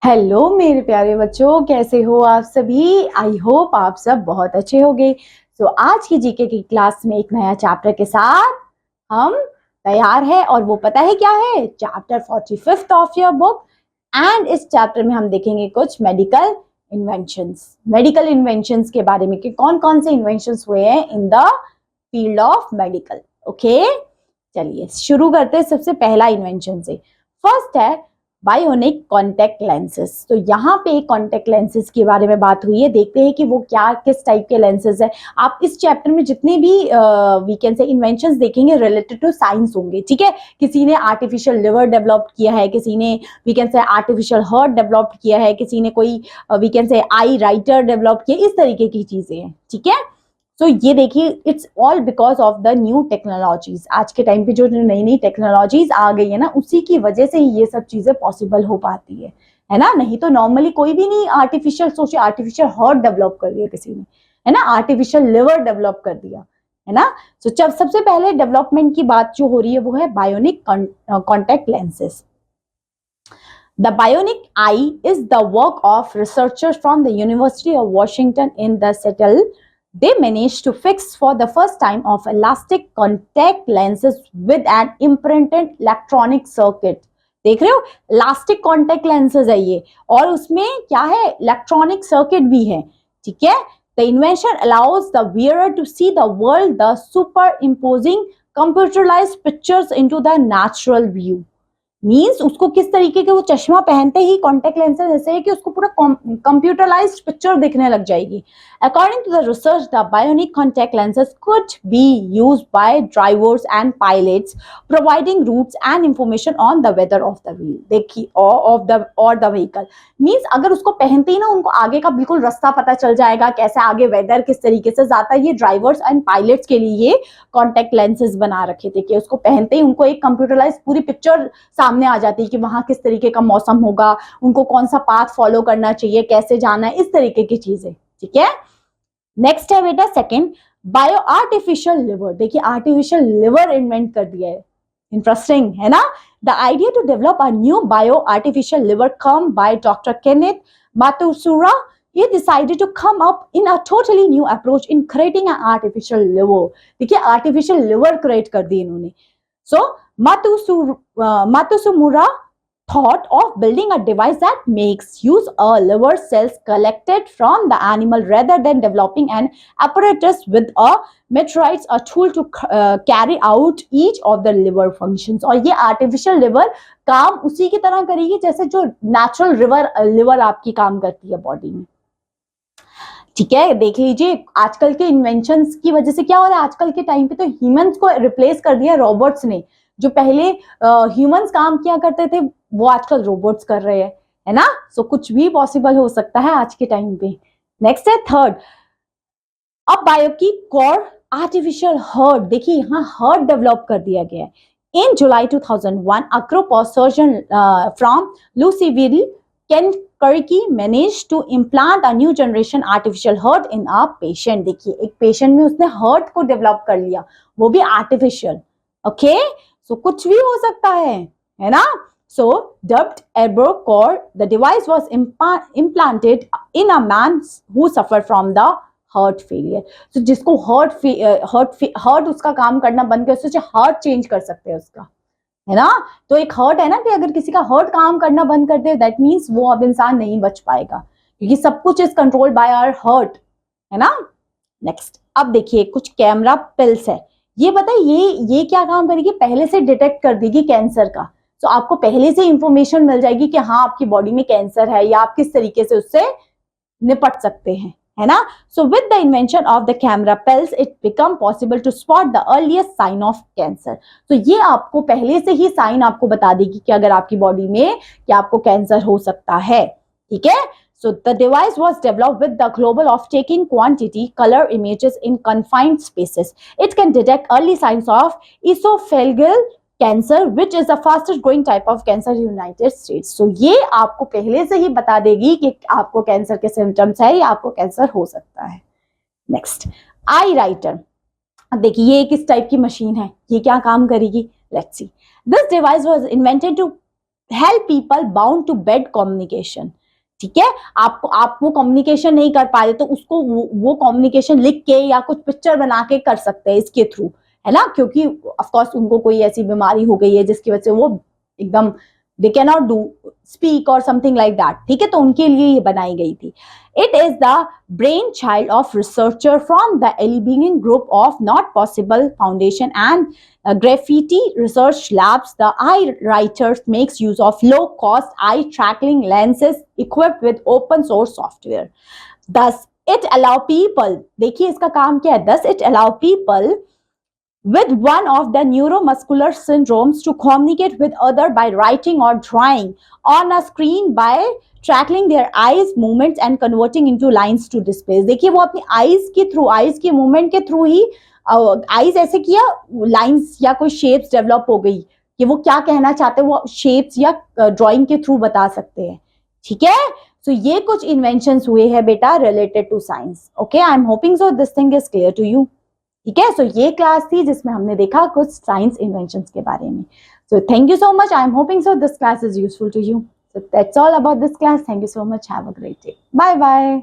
Hello मेरे प्यारे बच्चों, कैसे हो आप सभी। आई होप आप सब बहुत अच्छे होंगे। आज की जीके की क्लास में एक नया चैप्टर के साथ हम तैयार है और वो पता है क्या है, chapter 45 of your book. And इस चैप्टर में हम देखेंगे कुछ मेडिकल इन्वेंशंस के बारे में कि कौन कौन से इन्वेंशंस हुए हैं in the field of medical. Okay, चलिए शुरू करते हैं सबसे पहला इन्वेंशन से। फर्स्ट है बायोनिक कॉन्टेक्ट लेंसेज। तो यहाँ पे कॉन्टेक्ट लेंसेज के बारे में बात हुई है। देखते हैं कि वो क्या किस टाइप के लेंसेज है। आप इस चैप्टर में जितने भी वी कैन से इन्वेंशंस देखेंगे रिलेटेड टू साइंस होंगे, ठीक है। किसी ने आर्टिफिशियल लिवर डेवलप किया है, किसी ने we can say artificial heart develop किया है, किसी ने कोई वी कैन से आई राइटर डेवलप किया, इस तरीके की चीजें हैं, ठीक है। तो ये देखिए, it's all because of the new technologies. आज के टाइम पे जो नई नई टेक्नोलॉजीज आ गई है ना, उसी की वजह से ही ये सब चीजें पॉसिबल हो पाती है ना। नहीं तो नॉर्मली कोई भी नहीं आर्टिफिशियल सोचे, आर्टिफिशियल हार्ट डेवलप कर दिया किसी ने, है ना, आर्टिफिशियल लिवर डेवलप कर दिया, है ना। तो जब सबसे पहले डेवलपमेंट की बात जो हो रही है वो है bionic contact lenses. The bionic eye is the work of researchers from the University of Washington in the Seattle. They managed to fix for the first time of elastic contact lenses with an imprinted electronic circuit. देख रहे हो, elastic contact lenses है ये, और उसमें क्या है, electronic circuit भी है, ठीक है। The invention allows the wearer to see the world, the superimposing computerized pictures into the natural view. Means उसको किस तरीके के, वो चश्मा पहनते ही कॉन्टेक्ट लेंसेज ऐसे है कि उसको पूरा कंप्यूटराइज्ड पिक्चर दिखने लग जाएगी। According to the research, the bionic contact lenses could be used by drivers and pilots, providing routes and information on the weather of the wheel. देखिए, और द व्हीकल मीन्स अगर उसको पहनते ही ना, उनको आगे का बिल्कुल रास्ता पता चल जाएगा, कैसे आगे वेदर किस तरीके से जाता है। ये ड्राइवर्स एंड पायलट्स के लिए ये कॉन्टेक्ट लेंसेज बना रखे थे कि उसको पहनते ही उनको एक कंप्यूटराइज पूरी पिक्चर सामने आ जाती है कि वहां किस तरीके का मौसम होगा, उनको कौन सा पाथ फॉलो करना चाहिए, कैसे जाना है, इस तरीके की चीजें, ठीक है। नेक्स्ट है बेटा सेकंड, बायो आर्टिफिशियल लिवर। देखिए, आर्टिफिशियल लिवर इन्वेंट कर दिया है, इंटरेस्टिंग है ना। The idea to develop a new bio artificial liver come by doctor Kenneth Matsumura. He decided to come up in a totally new approach in creating an artificial liver. देखिए, artificial liver create कर दी इन्होंने। So Matsumura thought of building a device that makes use of liver cells collected from the animal rather than developing an apparatus with a meteorites, a tool to carry out each of the liver functions. और ये artificial liver काम उसी की तरह करेगी जैसे जो natural liver आपकी काम करती है बॉडी में, ठीक है। देख लीजिए, आजकल के इन्वेंशंस की वजह से क्या हो रहा है, आजकल के टाइम पे तो ह्यूमंस को रिप्लेस कर दिया रोबोट्स ने। जो पहले ह्यूमंस काम किया करते थे वो आजकल रोबोट्स कर रहे हैं, है ना। सो कुछ भी पॉसिबल हो सकता है आज के टाइम पे। नेक्स्ट है थर्ड, अब बायो की कोर आर्टिफिशियल हार्ट। देखिए, यहाँ हार्ट डेवलप कर दिया गया है। इन जुलाई 2001 a group of surgeons from Louisville, Kentucky managed to implant a new generation artificial heart in a patient. देखिए, एक पेशेंट में उसने हार्ट को डेवलप कर लिया, वो भी आर्टिफिशियल। ओके, सो कुछ भी हो सकता है ना। So, dubbed Erbrocore, the device was implanted in a man who suffered from the heart failure. तो जिसको हार्ट उसका काम करना बंद कर, सोचे हार्ट चेंज कर सकते हैं उसका, है ना। तो एक हार्ट है ना कि अगर किसी का हार्ट काम करना बंद कर दे, दैट मीन्स वो अब इंसान नहीं बच पाएगा, क्योंकि सब कुछ is control by our heart, है ना। नेक्स्ट, अब देखिए कुछ कैमरा पिल्स है। ये बताइए ये क्या काम करेगी, पहले से डिटेक्ट कर देगी कैंसर का। तो आपको पहले से इंफॉर्मेशन मिल जाएगी कि हाँ आपकी बॉडी में कैंसर है, या आप किस तरीके से उससे निपट सकते हैं, है ना। So with the invention of the camera pills it become possible to spot the earliest sign of cancer. तो ये आपको पहले से ही साइन आपको बता देगी कि अगर आपकी बॉडी में कि आपको कैंसर हो सकता है, ठीक है। So the device was developed with the global of taking quantity color images in confined spaces. It can detect early signs of esophageal cancer, which is the fastest growing type of cancer in United States. So ये आपको पहले से ही बता देगी कि आपको cancer के symptoms है या आपको कैंसर हो सकता है। नेक्स्ट, आई राइटर। देखिए, ये किस टाइप की मशीन है, ये क्या काम करेगी, let's see. This device was invented to help people bound to bed communication. ठीक है, आप वो कम्युनिकेशन नहीं कर पा रहे तो उसको वो कम्युनिकेशन लिख के या कुछ पिक्चर बना के कर सकते हैं इसके थ्रू, है ना, क्योंकि ऑफ कोर्स उनको कोई ऐसी बीमारी हो गई है जिसकी वजह से वो एकदम they can not do speak और समथिंग लाइक दैट। ठीक है, तो उनके लिए ये बनाई गई थी। It is the brain child of researcher from the Alibinian group of not possible foundation and graffiti research labs. The eye writers makes use of low cost eye tracking lenses equipped with open source software. Thus it allow people, देखिए इसका काम क्या है, thus it allow people with one of the neuromuscular syndromes to communicate with other by writing or drawing on a screen by tracking their eyes movements and converting into lines to displays. देखिए वो अपनी eyes के through, eyes के movement के through ही eyes ऐसे किया, lines या कोई शेप्स डेवलप हो गई कि वो क्या कहना चाहते हैं वो शेप्स या ड्राइंग के थ्रू बता सकते हैं। ठीक है, सो ये कुछ इन्वेंशंस हुए हैं बेटा related to science. Okay, I am hoping so this thing is clear to you. ठीक है, सो ये क्लास थी जिसमें हमने देखा कुछ साइंस इन्वेंशंस के बारे में। So thank you so much, I am hoping so this class is useful to you. So that's all about this class, thank you so much, have a great day, bye bye.